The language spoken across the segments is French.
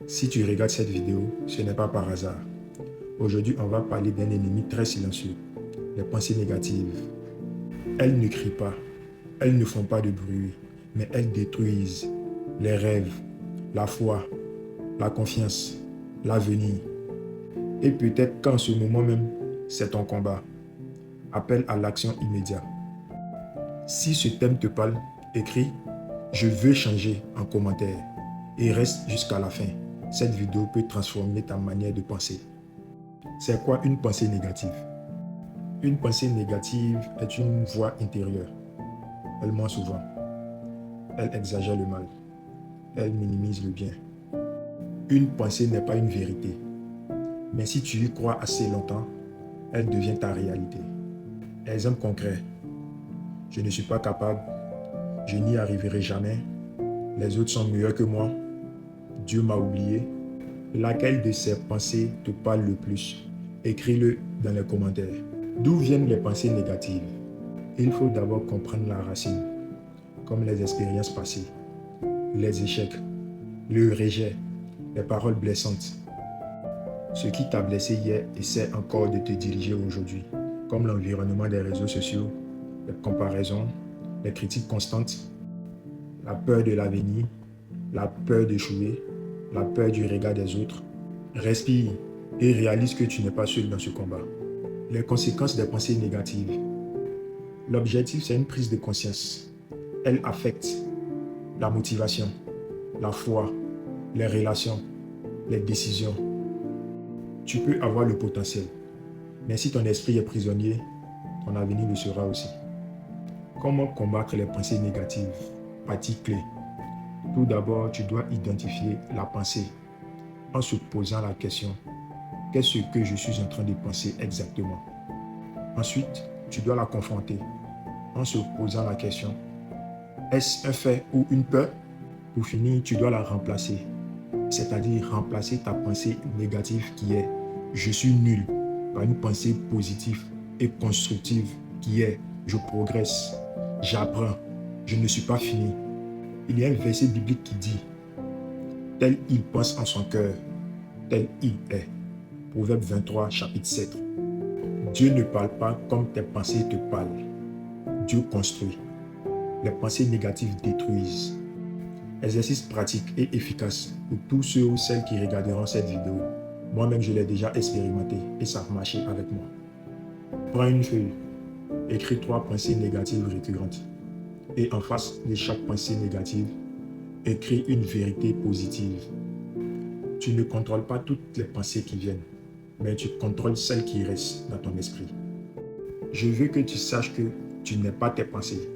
Si tu regardes cette vidéo, ce n'est pas par hasard. Aujourd'hui, on va parler d'un ennemi très silencieux, les pensées négatives. Elles ne crient pas, elles ne font pas de bruit, mais elles détruisent les rêves, la foi, la confiance, l'avenir. Et peut-être qu'en ce moment même, c'est ton combat. Appel à l'action immédiate. Si ce thème te parle, écris « Je veux changer » en commentaire et reste jusqu'à la fin. Cette vidéo peut transformer ta manière de penser. C'est quoi une pensée négative? Une pensée négative est une voix intérieure. Elle ment souvent. Elle exagère le mal. Elle minimise le bien. Une pensée n'est pas une vérité. Mais si tu y crois assez longtemps, elle devient ta réalité. Exemple concret. Je ne suis pas capable. Je n'y arriverai jamais. Les autres sont meilleurs que moi. Dieu m'a oublié. Laquelle de ces pensées te parle le plus? Écris-le dans les commentaires. D'où viennent les pensées négatives? Il faut d'abord comprendre la racine, comme les expériences passées, les échecs, le rejet, les paroles blessantes. Ce qui t'a blessé hier essaie encore de te diriger aujourd'hui, comme l'environnement des réseaux sociaux, les comparaisons, les critiques constantes, la peur de l'avenir, la peur d'échouer, la peur du regard des autres. Respire et réalise que tu n'es pas seul dans ce combat. Les conséquences des pensées négatives. L'objectif, c'est une prise de conscience. Elle affecte la motivation, la foi, les relations, les décisions. Tu peux avoir le potentiel, mais si ton esprit est prisonnier, ton avenir le sera aussi. Comment combattre les pensées négatives? Partie clé. Tout d'abord, tu dois identifier la pensée en se posant la question: qu'est-ce que je suis en train de penser exactement? Ensuite, tu dois la confronter en se posant la question: est-ce un fait ou une peur? Pour finir, tu dois la remplacer, c'est-à-dire remplacer ta pensée négative qui est « je suis nul » par une pensée positive et constructive qui est « je progresse, j'apprends, je ne suis pas fini ». Il y a un verset biblique qui dit « tel il pense en son cœur, tel il est ». Proverbe 23, chapitre 7. Dieu ne parle pas comme tes pensées te parlent. Dieu construit. Les pensées négatives détruisent. Exercice pratique et efficace pour tous ceux ou celles qui regarderont cette vidéo. Moi-même, je l'ai déjà expérimenté et ça a marché avec moi. Prends une feuille, écris 3 pensées négatives récurrentes et en face de chaque pensée négative, écris une vérité positive. Tu ne contrôles pas toutes les pensées qui viennent, mais tu contrôles celles qui restent dans ton esprit. Je veux que tu saches que tu n'es pas tes pensées.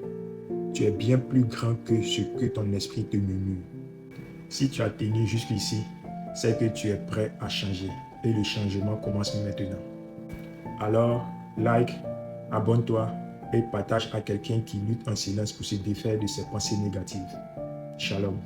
Tu es bien plus grand que ce que ton esprit te murmure. Si tu as tenu jusqu'ici, c'est que tu es prêt à changer et le changement commence maintenant. Alors, like, abonne-toi et partage à quelqu'un qui lutte en silence pour se défaire de ses pensées négatives. Shalom.